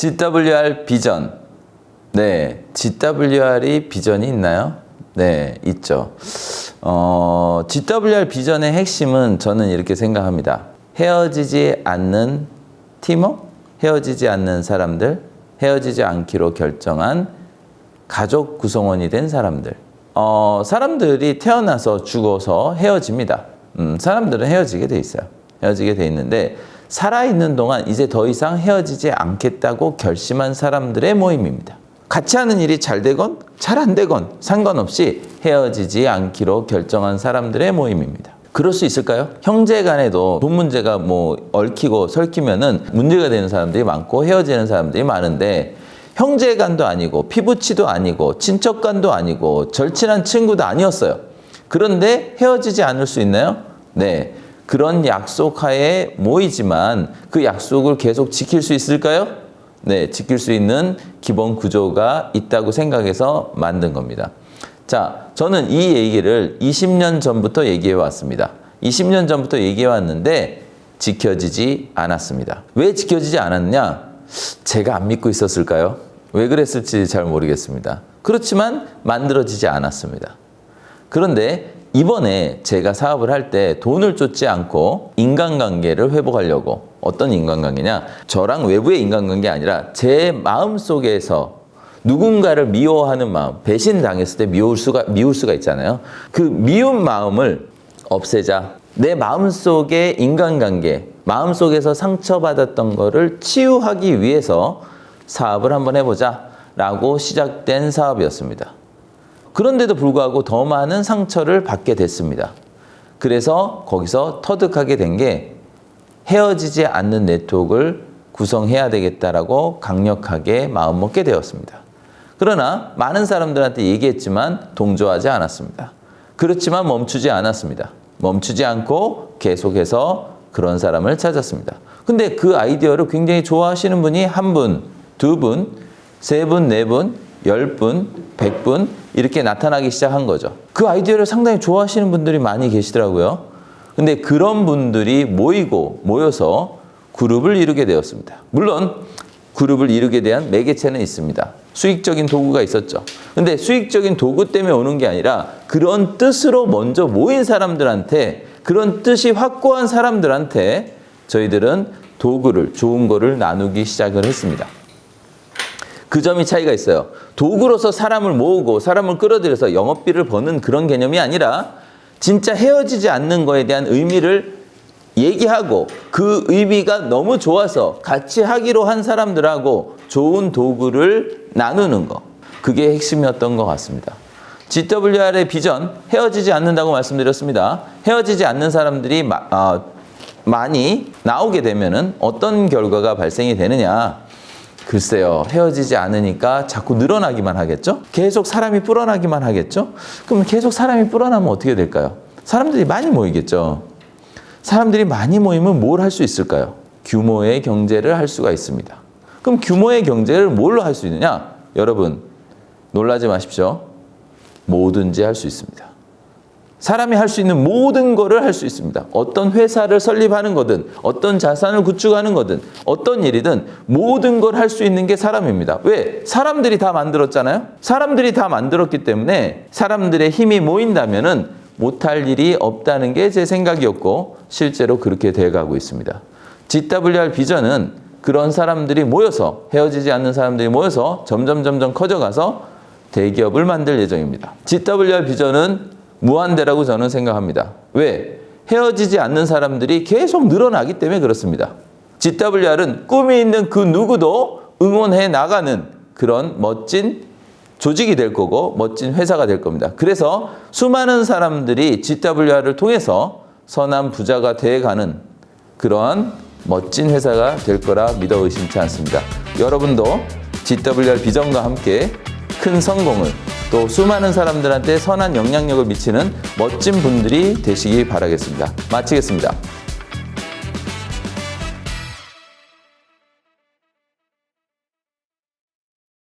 GWR 비전. 네, GWR이 비전이 있나요? 네, 있죠. GWR 비전의 핵심은 저는 이렇게 생각합니다. 헤어지지 않는 팀워크, 헤어지지 않는 사람들, 헤어지지 않기로 결정한 가족 구성원이 된 사람들. 사람들이 태어나서 죽어서 헤어집니다. 사람들은 헤어지게 돼 있어요. 헤어지게 돼 있는데 살아있는 동안 이제 더 이상 헤어지지 않겠다고 결심한 사람들의 모임입니다. 같이 하는 일이 잘 되건 잘 안 되건 상관없이 헤어지지 않기로 결정한 사람들의 모임입니다. 그럴 수 있을까요? 형제 간에도 돈 문제가 얽히고 설키면은 문제가 되는 사람들이 많고 헤어지는 사람들이 많은데 형제 간도 아니고 피부치도 아니고 친척 간도 아니고 절친한 친구도 아니었어요. 그런데 헤어지지 않을 수 있나요? 네. 그런 약속하에 모이지만 그 약속을 계속 지킬 수 있을까요? 네, 지킬 수 있는 기본 구조가 있다고 생각해서 만든 겁니다. 자, 저는 이 얘기를 20년 전부터 얘기해 왔습니다. 20년 전부터 얘기해 왔는데 지켜지지 않았습니다. 왜 지켜지지 않았냐? 제가 안 믿고 있었을까요? 왜 그랬을지 잘 모르겠습니다. 그렇지만 만들어지지 않았습니다. 그런데 이번에 제가 사업을 할 때 돈을 쫓지 않고 인간관계를 회복하려고, 어떤 인간관계냐? 저랑 외부의 인간관계 아니라 제 마음속에서 누군가를 미워하는 마음, 배신당했을 때 미울 수가 있잖아요. 그 미운 마음을 없애자. 내 마음속의 인간관계, 마음속에서 상처받았던 거를 치유하기 위해서 사업을 한번 해보자 라고 시작된 사업이었습니다. 그런데도 불구하고 더 많은 상처를 받게 됐습니다. 그래서 거기서 터득하게 된 게 헤어지지 않는 네트워크를 구성해야 되겠다라고 강력하게 마음먹게 되었습니다. 그러나 많은 사람들한테 얘기했지만 동조하지 않았습니다. 그렇지만 멈추지 않았습니다. 멈추지 않고 계속해서 그런 사람을 찾았습니다. 근데 그 아이디어를 굉장히 좋아하시는 분이 한 분, 두 분, 세 분, 네 분, 10분, 100분 이렇게 나타나기 시작한 거죠. 그 아이디어를 상당히 좋아하시는 분들이 많이 계시더라고요. 근데 그런 분들이 모여서 그룹을 이루게 되었습니다. 물론 그룹을 이루게 대한 매개체는 있습니다. 수익적인 도구가 있었죠. 근데 수익적인 도구 때문에 오는 게 아니라 그런 뜻으로 먼저 모인 사람들한테, 그런 뜻이 확고한 사람들한테 저희들은 도구를, 좋은 거를 나누기 시작을 했습니다. 그 점이 차이가 있어요. 도구로서 사람을 모으고 사람을 끌어들여서 영업비를 버는 그런 개념이 아니라 진짜 헤어지지 않는 거에 대한 의미를 얘기하고 그 의미가 너무 좋아서 같이 하기로 한 사람들하고 좋은 도구를 나누는 거. 그게 핵심이었던 것 같습니다. GWR의 비전, 헤어지지 않는다고 말씀드렸습니다. 헤어지지 않는 사람들이 많이 나오게 되면은 어떤 결과가 발생이 되느냐. 글쎄요, 헤어지지 않으니까 자꾸 늘어나기만 하겠죠? 계속 사람이 불어나기만 하겠죠? 그럼 계속 사람이 불어나면 어떻게 될까요? 사람들이 많이 모이겠죠? 사람들이 많이 모이면 뭘 할 수 있을까요? 규모의 경제를 할 수가 있습니다. 그럼 규모의 경제를 뭘로 할 수 있느냐? 여러분, 놀라지 마십시오. 뭐든지 할 수 있습니다. 사람이 할 수 있는 모든 거를 할 수 있습니다. 어떤 회사를 설립하는 거든, 어떤 자산을 구축하는 거든, 어떤 일이든 모든 걸 할 수 있는 게 사람입니다. 왜? 사람들이 다 만들었잖아요? 사람들이 다 만들었기 때문에 사람들의 힘이 모인다면은 못할 일이 없다는 게 제 생각이었고 실제로 그렇게 돼가고 있습니다. GWR 비전은 그런 사람들이 모여서, 헤어지지 않는 사람들이 모여서 점점 커져가서 대기업을 만들 예정입니다. GWR 비전은 무한대라고 저는 생각합니다. 왜? 헤어지지 않는 사람들이 계속 늘어나기 때문에 그렇습니다. GWR은 꿈이 있는 그 누구도 응원해 나가는 그런 멋진 조직이 될 거고 멋진 회사가 될 겁니다. 그래서 수많은 사람들이 GWR을 통해서 선한 부자가 돼가는 그러한 멋진 회사가 될 거라 믿어 의심치 않습니다. 여러분도 GWR 비전과 함께 큰 성공을, 또 수많은 사람들한테 선한 영향력을 미치는 멋진 분들이 되시기 바라겠습니다. 마치겠습니다.